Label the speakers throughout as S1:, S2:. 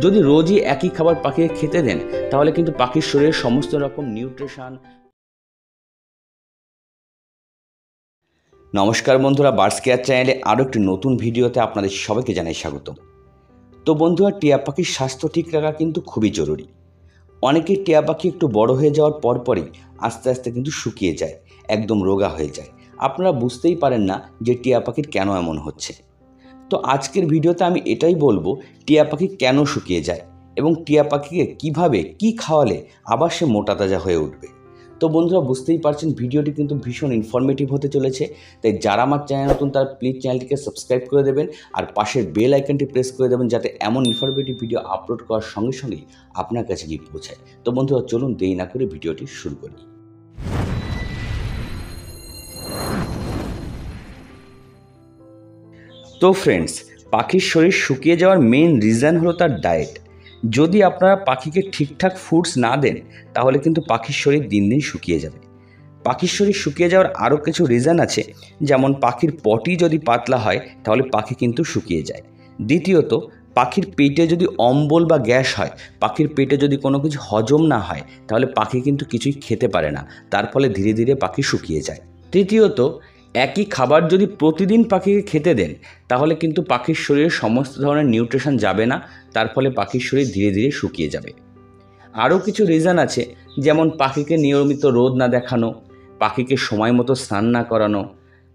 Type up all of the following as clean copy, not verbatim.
S1: যদি রোজই একই খাবার পাখিকে খেতে দেন তাহলে কিন্তু পাখির শরীরে সমস্ত রকম নিউট্রিশন। নমস্কার বন্ধুরা, বার্ডস কেয়ার চ্যানেলে আরও একটি নতুন ভিডিওতে আপনাদের সবাইকে জানাই স্বাগত। তো বন্ধুরা, টিয়া পাখির স্বাস্থ্য ঠিক রাখা কিন্তু খুবই জরুরি। অনেকের টিয়া পাখি একটু বড় হয়ে যাওয়ার পরপরই আস্তে আস্তে কিন্তু শুকিয়ে যায়, একদম রোগা হয়ে যায়। আপনারা বুঝতেই পারেন না যে টিয়া পাখির কেন এমন হচ্ছে। তো আজকের ভিডিওতে আমি এটাই বলবো টিয়া পাখি কেন শুকিয়ে যায় এবং টিয়া পাখিকে কিভাবে কি খাওয়ালে আবার সে মোটা তাজা হয়ে উঠবে। তো বন্ধুরা, বুঝতেই পারছেন ভিডিওটি কিন্তু ভীষণ ইনফরমেটিভ হতে চলেছে। তাই যারা আমার চ্যানেল নতুন তারা প্লিজ চ্যানেলটিকে সাবস্ক্রাইব করে দেবেন আর পাশের বেল আইকনটি প্রেস করে দেবেন, যাতে এমন ইনফরমেটিভ ভিডিও আপলোড করার সঙ্গে সঙ্গেই আপনার কাছে গিয়ে পৌঁছায়। তো বন্ধুরা, চলুন দেরি না করে ভিডিওটি শুরু করি। তো ফ্রেন্ডস, পাখির শরীর শুকিয়ে যাওয়ার মেইন রিজন হলো তার ডায়েট। যদি আপনারা পাখিকে ঠিকঠাক ফুডস না দেন তাহলে কিন্তু পাখির শরীর দিন দিন শুকিয়ে যাবে। পাখির শরীর শুকিয়ে যাওয়ার আরও কিছু রিজন আছে, যেমন পাখির পটি যদি পাতলা হয় তাহলে পাখি কিন্তু শুকিয়ে যায়। দ্বিতীয়ত, পাখির পেটে যদি অম্বল বা গ্যাস হয়, পাখির পেটে যদি কোনো কিছু হজম না হয় তাহলে পাখি কিন্তু কিছুই খেতে পারে না, তার ফলে ধীরে ধীরে পাখি শুকিয়ে যায়। তৃতীয়ত, একই খাবার যদি প্রতিদিন পাখিকে খেতে দেন তাহলে কিন্তু পাখির শরীরে সমস্ত ধরনের নিউট্রিশন যাবে না, তার ফলে পাখির শরীর ধীরে ধীরে শুকিয়ে যাবে। আরও কিছু রিজন আছে, যেমন পাখিকে নিয়মিত রোদ না দেখানো, পাখিকে সময় মতো স্নান না করানো,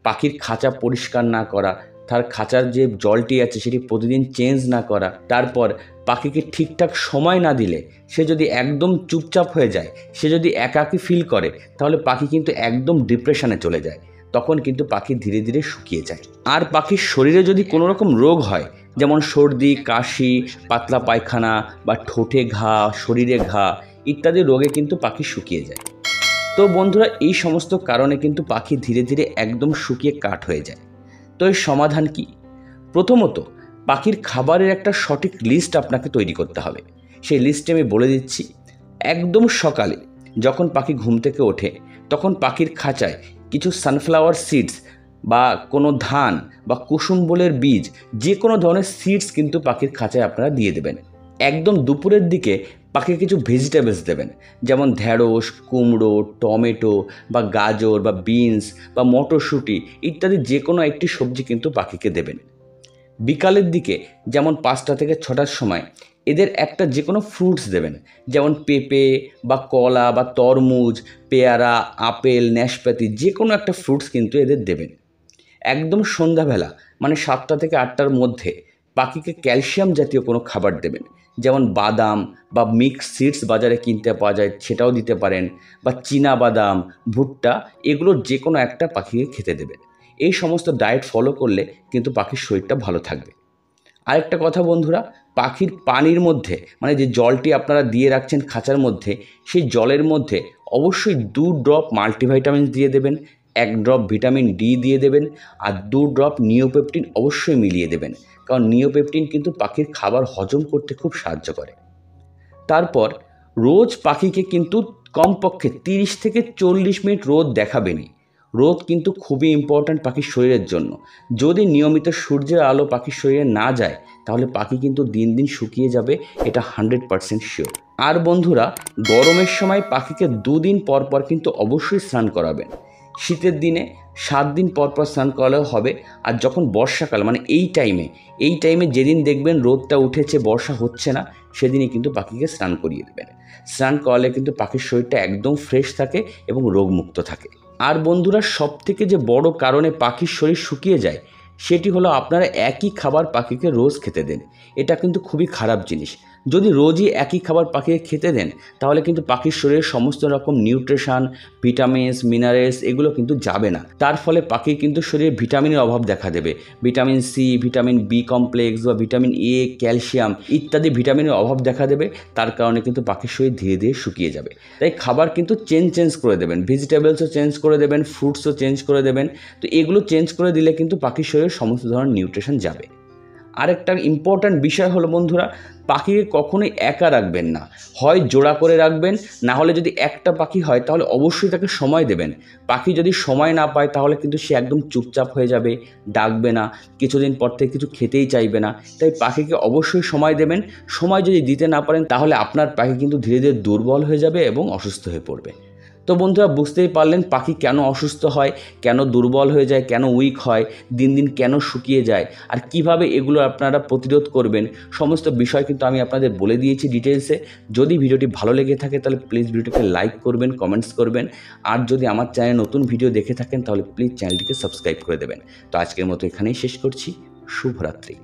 S1: পাখির খাঁচা পরিষ্কার না করা, তার খাঁচার যে জলটি আছে সেটি প্রতিদিন চেঞ্জ না করা, তারপর পাখিকে ঠিকঠাক সময় না দিলে সে যদি একদম চুপচাপ হয়ে যায়, সে যদি একাকী ফিল করে তাহলে পাখি কিন্তু একদম ডিপ্রেশনে চলে যায়, তখন কিন্তু পাখি ধীরে ধীরে শুকিয়ে যায়। আর পাখির শরীরে যদি কোনো রকম রোগ হয়, যেমন সর্দি, কাশি, পাতলা পায়খানা বা ঠোঁটে ঘা, শরীরে ঘা ইত্যাদি রোগে কিন্তু পাখি শুকিয়ে যায়। তো বন্ধুরা, এই সমস্ত কারণে কিন্তু পাখি ধীরে ধীরে একদম শুকিয়ে কাঠ হয়ে যায়। তো এর সমাধান কি? প্রথমত, পাখির খাবারের একটা সঠিক লিস্ট আপনাকে তৈরি করতে হবে। সেই লিস্টে আমি বলে দিচ্ছি। একদম সকালে যখন পাখি ঘুম থেকে ওঠে তখন পাখির খাঁচায় কিছু সানফ্লাওয়ার সিডস বা কোনো ধান বা কুসুমবোলের বীজ, যে কোনো ধরনের সিডস কিন্তু পাখির খাঁচায় আপনারা দিয়ে দেবেন। একদম দুপুরের দিকে পাখিকে কিছু ভেজিটেবলস দেবেন, যেমন ঢ্যাঁড়স, কুমড়ো, টমেটো বা গাজর বা বিনস বা মটরশুঁটি ইত্যাদি যে কোনো একটি সবজি কিন্তু পাখিকে দেবেন। বিকালের দিকে যেমন 5টা থেকে 6টার সময় এদের একটা যে কোনো ফ্রুটস দেবেন, যেমন পেঁপে বা কলা বা তরমুজ, পেয়ারা, আপেল, নাশপাতি যে কোনো একটা ফ্রুটস কিন্তু এদের দেবেন। একদম সন্ধ্যাবেলা মানে 7টা থেকে 8টার মধ্যে পাখিকে ক্যালসিয়াম জাতীয় কোনো খাবার দেবেন, যেমন বাদাম বা মিক্স সিডস বাজারে কিনতে পাওয়া যায় সেটাও দিতে পারেন, বা চীনা বাদাম, ভুট্টা, এগুলোর যে কোনো একটা পাখিকে খেতে দেবেন। এই সমস্ত ডায়েট ফলো করলে কিন্তু পাখির শরীরটা ভালো থাকবে। আরেকটা কথা বন্ধুরা, পাখির পানির মধ্যে মানে যে জলটি আপনারা দিয়ে রাখছেন খাঁচার মধ্যে, সেই জলের মধ্যে অবশ্যই 2 ড্রপ মাল্টিভিটামিন দিয়ে দেবেন, 1 ড্রপ ভিটামিন ডি দিয়ে দেবেন আর 2 ড্রপ নিওপেপটিন অবশ্যই মিলিয়ে দেবেন, কারণ নিওপেপটিন কিন্তু পাখির খাবার হজম করতে খুব সাহায্য করে। তারপর রোজ পাখিকে কিন্তু কমপক্ষে 30 থেকে 40 মিনিট রোদ দেখাবেনই। রোদ কিন্তু খুবই ইম্পর্ট্যান্ট পাখির শরীরের জন্য। যদি নিয়মিত সূর্যের আলো পাখির শরীরে না যায় তাহলে পাখি কিন্তু দিন দিন শুকিয়ে যাবে, এটা 100% শিওর। আর বন্ধুরা, গরমের সময় পাখিকে 2 দিন পর পর কিন্তু অবশ্যই স্নান করাবেন। শীতের দিনে 7 দিন পর পর স্নান করালেও হবে। আর যখন বর্ষাকাল মানে এই টাইমে যেদিন দেখবেন রোদটা উঠেছে, বর্ষা হচ্ছে না, সেদিনই কিন্তু পাখিকে স্নান করিয়ে দেবেন। স্নান করালে কিন্তু পাখির শরীরটা একদম ফ্রেশ থাকে এবং রোগমুক্ত থাকে। আর বন্ধুরা, সবথেকে যে বড় কারণে পাখির শরীর শুকিয়ে যায় সেটি হলো আপনারা একই খাবার পাখিকে রোজ খেতে দেন। এটা কিন্তু খুবই খারাপ জিনিস। যদি রোজই একই খাবার পাখিকে খেতে দেন তাহলে কিন্তু পাখির শরীরে সমস্ত রকম নিউট্রিশন, ভিটামিনস, মিনারেলস এগুলো কিন্তু যাবে না, তার ফলে পাখির কিন্তু শরীরে ভিটামিনের অভাব দেখা দেবে। Vitamin C, vitamin B complex বা ভিটামিন এ, ক্যালসিয়াম ইত্যাদি ভিটামিনের অভাব দেখা দেবে, তার কারণে কিন্তু পাখির শরীর ধীরে ধীরে শুকিয়ে যাবে। তাই খাবার কিন্তু চেঞ্জ করে দেবেন, ভেজিটেবলসও চেঞ্জ করে দেবেন, ফ্রুটসও চেঞ্জ করে দেবেন। তো এগুলো চেঞ্জ করে দিলে কিন্তু পাখির শরীরে সমস্ত ধরনের নিউট্রিশন যাবে। আরেকটা ইম্পর্ট্যান্ট বিষয় হলো বন্ধুরা, পাখিকে কখনোই একা রাখবেন না, হয় জোড়া করে রাখবেন, না হলে যদি একটা পাখি হয় তাহলে অবশ্যই তাকে সময় দেবেন। পাখি যদি সময় না পায় তাহলে কিন্তু সে একদম চুপচাপ হয়ে যাবে, ডাকবে না, কিছুদিন পর থেকে কিছু খেতেই চাইবে না। তাই পাখিকে অবশ্যই সময় দেবেন। সময় যদি দিতে না পারেন তাহলে আপনার পাখি কিন্তু ধীরে ধীরে দুর্বল হয়ে যাবে এবং অসুস্থ হয়ে পড়বে। তো বন্ধুরা, বুঝতেই পারলেন পাখি কেন অসুস্থ হয়, কেন দুর্বল হয়ে যায়, কেন উইক হয়, দিন দিন কেন শুকিয়ে যায়, আর কিভাবে এগুলো আপনারা প্রতিরোধ করবেন, সমস্ত বিষয় কিন্তু আমি আপনাদের বলে দিয়েছি ডিটেলসে। যদি ভিডিওটি ভালো লেগে থাকে তাহলে প্লিজ ভিডিওটিকে লাইক করবেন, কমেন্টস করবেন, আর যদি আমার চ্যানেলে নতুন ভিডিও দেখে থাকেন তাহলে প্লিজ চ্যানেলটিকে সাবস্ক্রাইব করে দেবেন। তো আজকের মতো এখানেই শেষ করছি। শুভরাত্রি।